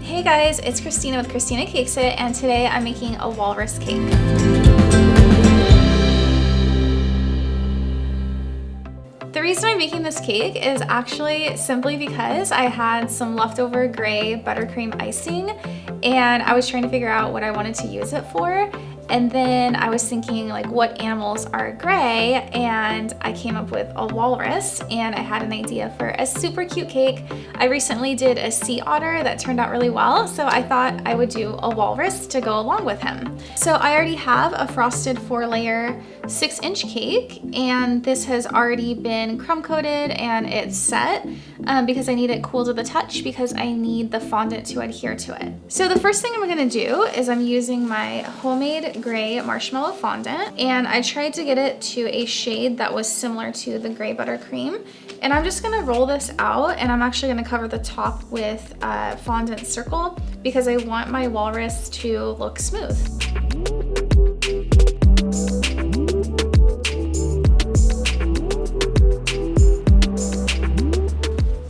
Hey guys, it's Christina with Christina Cakes It, and today I'm making a walrus cake. The reason I'm making this cake is actually simply because I had some leftover gray buttercream icing and I was trying to figure out what I wanted to use it for. And then I was thinking like what animals are gray, and I came up with a walrus, and I had an idea for a super cute cake. I recently did a sea otter that turned out really well, so I thought I would do a walrus to go along with him. So I already have a frosted 4-layer 6-inch cake, and this has already been crumb coated and it's set because I need it cool to the touch because I need the fondant to adhere to it. So the first thing I'm gonna do is I'm using my homemade gray marshmallow fondant, and I tried to get it to a shade that was similar to the gray buttercream. And I'm just gonna roll this out, and I'm actually gonna cover the top with a fondant circle because I want my walrus to look smooth.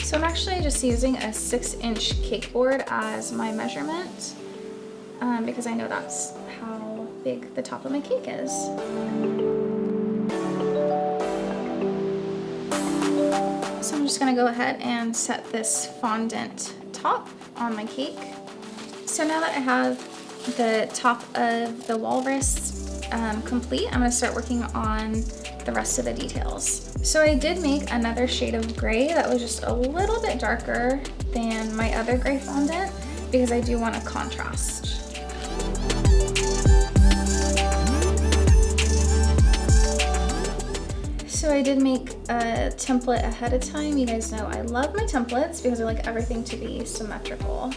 So I'm actually just using a 6-inch cake board as my measurement because I know that's how big the top of my cake is. So I'm just gonna go ahead and set this fondant top on my cake. So now that I have the top of the walrus complete, I'm gonna start working on the rest of the details. So I did make another shade of gray that was just a little bit darker than my other gray fondant because I do want a contrast. So I did make a template ahead of time. You guys know I love my templates because I like everything to be symmetrical.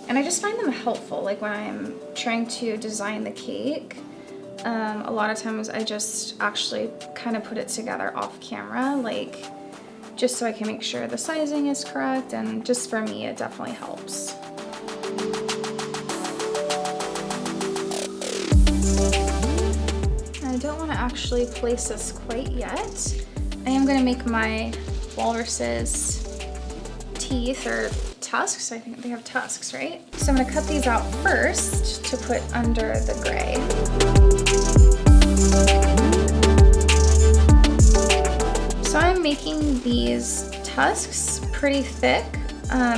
And I just find them helpful, like when I'm trying to design the cake. A lot of times I just actually kind of put it together off camera, like just so I can make sure the sizing is correct, and just for me it definitely helps. I don't want to actually place this quite yet. I am going to make my walrus's teeth or tusks. I think they have tusks, right? So I'm going to cut these out first to put under the gray. So I'm making these tusks pretty thick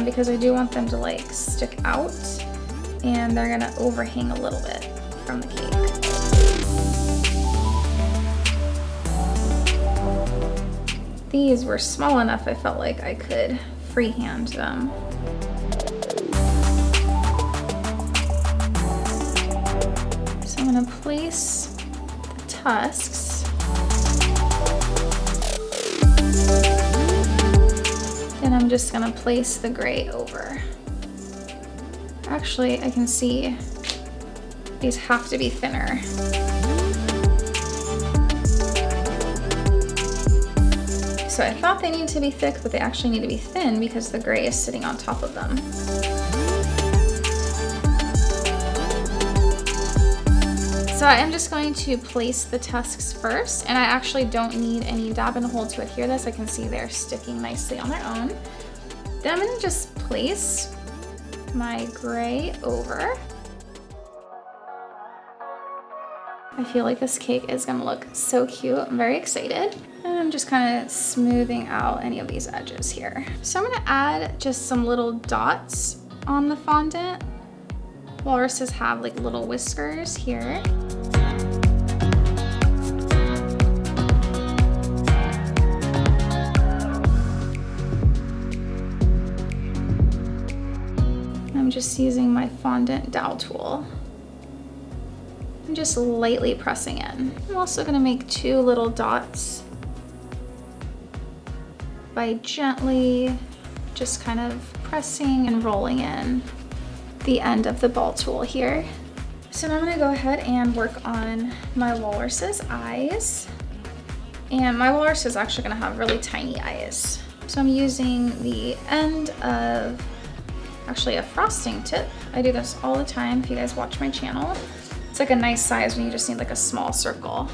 because I do want them to like stick out, and they're going to overhang a little bit from the cake. These were small enough I felt like I could freehand them. So I'm gonna place the tusks. Then I'm just gonna place the gray over. Actually, I can see these have to be thinner. So I thought they needed to be thick, but they actually need to be thin because the gray is sitting on top of them. So I am just going to place the tusks first, and I actually don't need any dab and hold to adhere this. I can see they're sticking nicely on their own. Then I'm gonna just place my gray over. I feel like this cake is gonna look so cute. I'm very excited. And I'm just kind of smoothing out any of these edges here. So I'm gonna add just some little dots on the fondant. Walruses have like little whiskers here. I'm just using my fondant dowel tool. I'm just lightly pressing in. I'm also gonna make 2 little dots by gently just kind of pressing and rolling in the end of the ball tool here. So now I'm gonna go ahead and work on my walrus's eyes. And my walrus is actually gonna have really tiny eyes. So I'm using the end of actually a frosting tip. I do this all the time if you guys watch my channel. It's like a nice size when you just need like a small circle.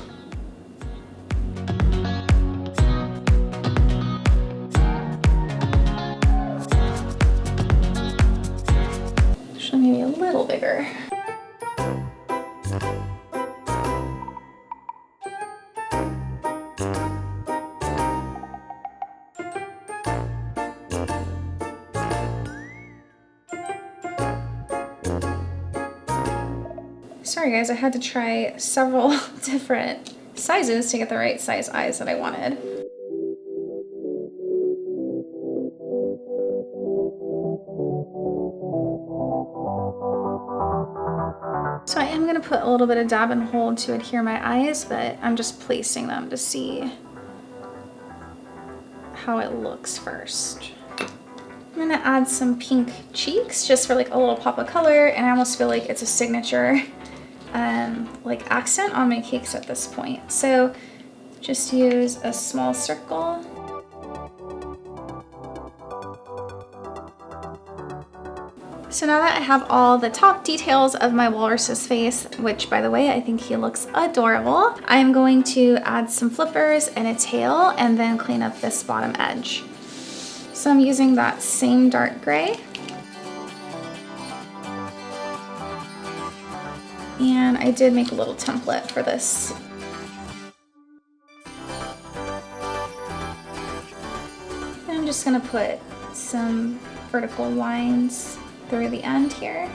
bigger. Sorry guys, I had to try several different sizes to get the right size eyes that I wanted. So I am gonna put a little bit of dab and hold to adhere my eyes, but I'm just placing them to see how it looks first. I'm gonna add some pink cheeks just for like a little pop of color, and I almost feel like it's a signature like accent on my cakes at this point. So just use a small circle. So now that I have all the top details of my walrus's face, which by the way, I think he looks adorable, I'm going to add some flippers and a tail and then clean up this bottom edge. So I'm using that same dark gray. And I did make a little template for this. And I'm just gonna put some vertical lines through the end here.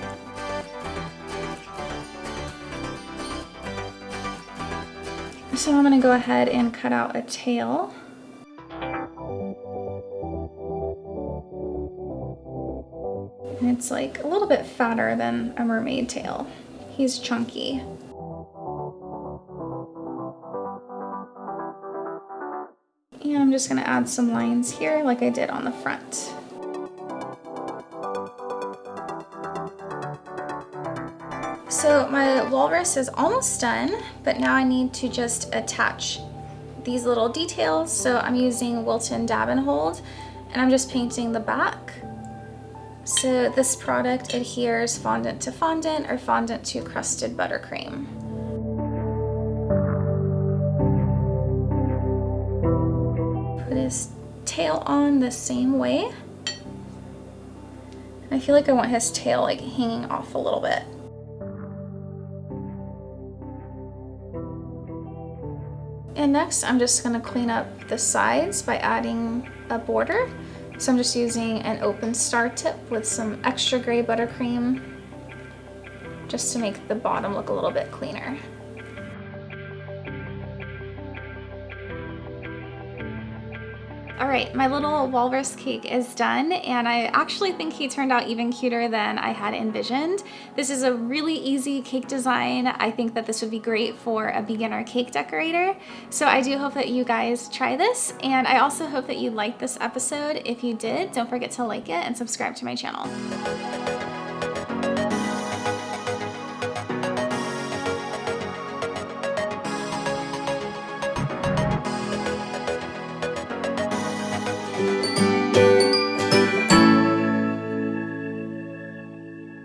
So I'm gonna go ahead and cut out a tail. And it's like a little bit fatter than a mermaid tail. He's chunky. And I'm just gonna add some lines here like I did on the front. So my walrus is almost done, but now I need to just attach these little details. So I'm using Wilton Dab and Hold, and I'm just painting the back. So this product adheres fondant to fondant or fondant to crusted buttercream. Put his tail on the same way. I feel like I want his tail like hanging off a little bit. And next I'm just gonna clean up the sides by adding a border. So I'm just using an open star tip with some extra gray buttercream just to make the bottom look a little bit cleaner. All right, my little walrus cake is done, and I actually think he turned out even cuter than I had envisioned. This is a really easy cake design. I think that this would be great for a beginner cake decorator. So I do hope that you guys try this, and I also hope that you liked this episode. If you did, don't forget to like it and subscribe to my channel.